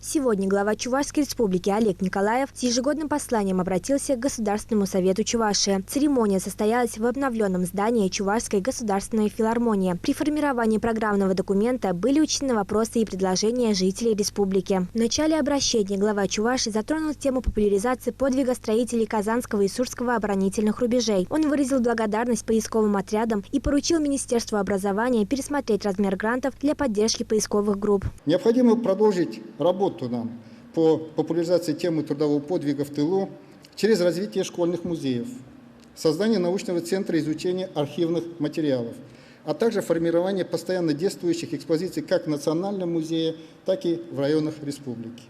Сегодня глава Чувашской республики Олег Николаев с ежегодным посланием обратился к Государственному совету Чувашии. Церемония состоялась в обновленном здании Чувашской государственной филармонии. При формировании программного документа были учтены вопросы и предложения жителей республики. В начале обращения глава Чувашии затронул тему популяризации подвига строителей Казанского и Сурского оборонительных рубежей. Он выразил благодарность поисковым отрядам и поручил Министерству образования пересмотреть размер грантов для поддержки поисковых групп. Необходимо продолжить работу нам по популяризации темы трудового подвига в тылу через развитие школьных музеев, создание научного центра изучения архивных материалов, а также формирование постоянно действующих экспозиций как в Национальном музее, так и в районах республики.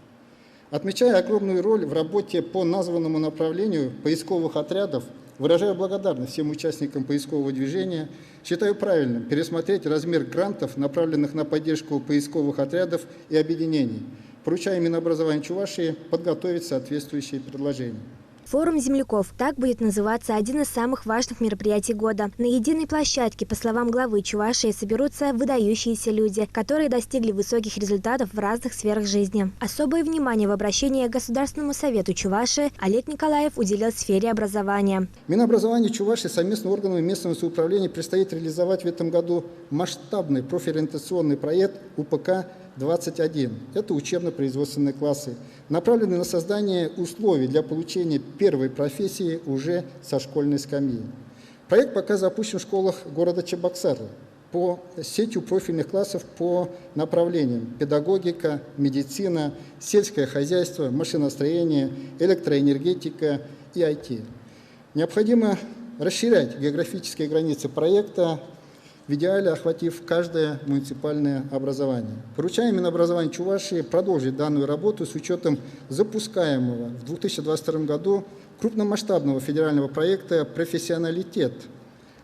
Отмечая огромную роль в работе по названному направлению поисковых отрядов, выражаю благодарность всем участникам поискового движения, считаю правильным пересмотреть размер грантов, направленных на поддержку поисковых отрядов и объединений. Поручаю Минобразованию Чувашии подготовить соответствующие предложения. Форум земляков – так будет называться один из самых важных мероприятий года. На единой площадке, по словам главы Чувашии, соберутся выдающиеся люди, которые достигли высоких результатов в разных сферах жизни. Особое внимание в обращении к Государственному совету Чувашии Олег Николаев уделил сфере образования. Минобразованию Чувашии совместно с органами местного самоуправления предстоит реализовать в этом году масштабный профориентационный проект УПК-21. Это учебно-производственные классы, направленные на создание условий для получения первой профессии уже со школьной скамьи. Проект пока запущен в школах города Чебоксары по сетью профильных классов по направлениям педагогика, медицина, сельское хозяйство, машиностроение, электроэнергетика и IT. Необходимо расширять географические границы проекта, в идеале охватив каждое муниципальное образование. Поручаем Минобразованию Чувашии продолжить данную работу с учетом запускаемого в 2022 году крупномасштабного федерального проекта «Профессионалитет»,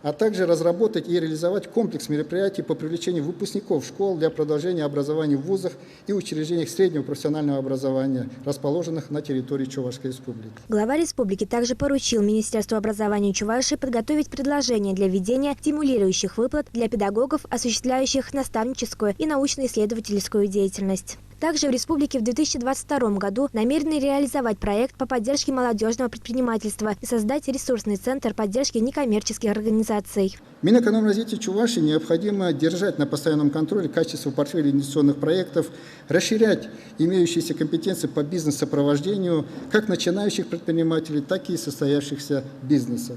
а также разработать и реализовать комплекс мероприятий по привлечению выпускников школ для продолжения образования в вузах и учреждениях среднего профессионального образования, расположенных на территории Чувашской республики. Глава республики также поручил Министерству образования Чувашии подготовить предложения для введения стимулирующих выплат для педагогов, осуществляющих наставническую и научно-исследовательскую деятельность. Также в республике в 2022 году намерены реализовать проект по поддержке молодежного предпринимательства и создать ресурсный центр поддержки некоммерческих организаций. Минэкономразвития Чувашии необходимо держать на постоянном контроле качество портфеля инвестиционных проектов, расширять имеющиеся компетенции по бизнес-сопровождению как начинающих предпринимателей, так и состоявшихся бизнесов.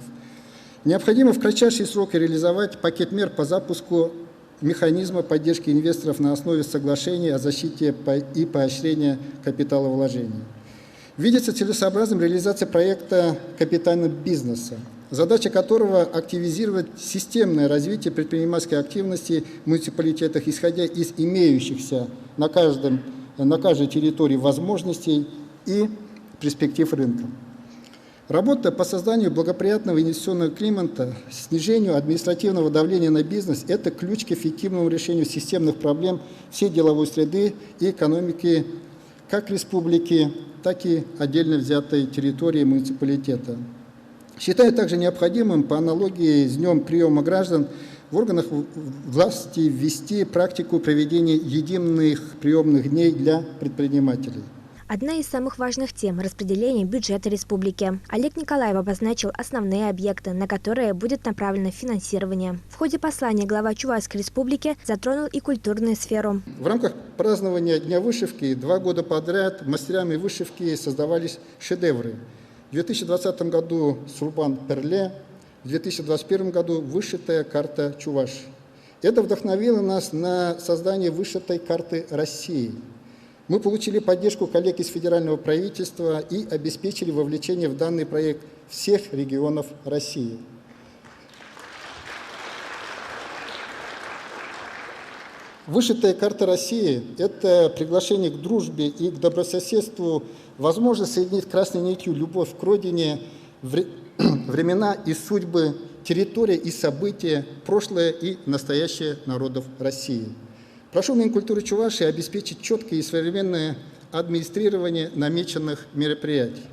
Необходимо в кратчайшие сроки реализовать пакет мер по запуску механизма поддержки инвесторов на основе соглашения о защите и поощрении капиталовложений. Видится целесообразным реализация проекта капитального бизнеса, задача которого активизировать системное развитие предпринимательской активности в муниципалитетах, исходя из имеющихся на каждой территории возможностей и перспектив рынка. Работа по созданию благоприятного инвестиционного климата, снижению административного давления на бизнес – это ключ к эффективному решению системных проблем всей деловой среды и экономики как республики, так и отдельно взятой территории муниципалитета. Считаю также необходимым по аналогии с днем приема граждан в органах власти ввести практику проведения единых приемных дней для предпринимателей. Одна из самых важных тем – распределение бюджета республики. Олег Николаев обозначил основные объекты, на которые будет направлено финансирование. В ходе послания глава Чувашской республики затронул и культурную сферу. В рамках празднования Дня вышивки 2 года подряд мастерами вышивки создавались шедевры. В 2020 году Сурбан Перле, в 2021 году вышитая карта Чувашии. Это вдохновило нас на создание вышитой карты России. Мы получили поддержку коллег из федерального правительства и обеспечили вовлечение в данный проект всех регионов России. Вышитая карта России – это приглашение к дружбе и к добрососедству, возможность соединить красной нитью любовь к родине, времена и судьбы, территория и события, прошлое и настоящее народов России. Прошу Минкультуры Чувашии обеспечить четкое и современное администрирование намеченных мероприятий.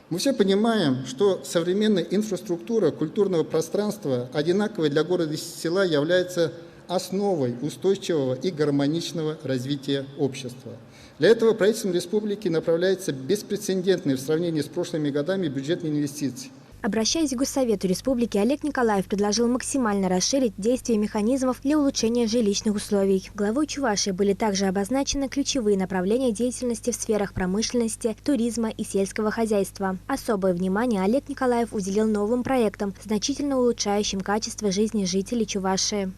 Мы все понимаем, что современная инфраструктура культурного пространства, одинаковая для города и села, является основой устойчивого и гармоничного развития общества. Для этого правительством республики направляется беспрецедентный в сравнении с прошлыми годами бюджетные инвестиции. Обращаясь к Госсовету Республики, Олег Николаев предложил максимально расширить действие механизмов для улучшения жилищных условий. Главой Чувашии были также обозначены ключевые направления деятельности в сферах промышленности, туризма и сельского хозяйства. Особое внимание Олег Николаев уделил новым проектам, значительно улучшающим качество жизни жителей Чувашии.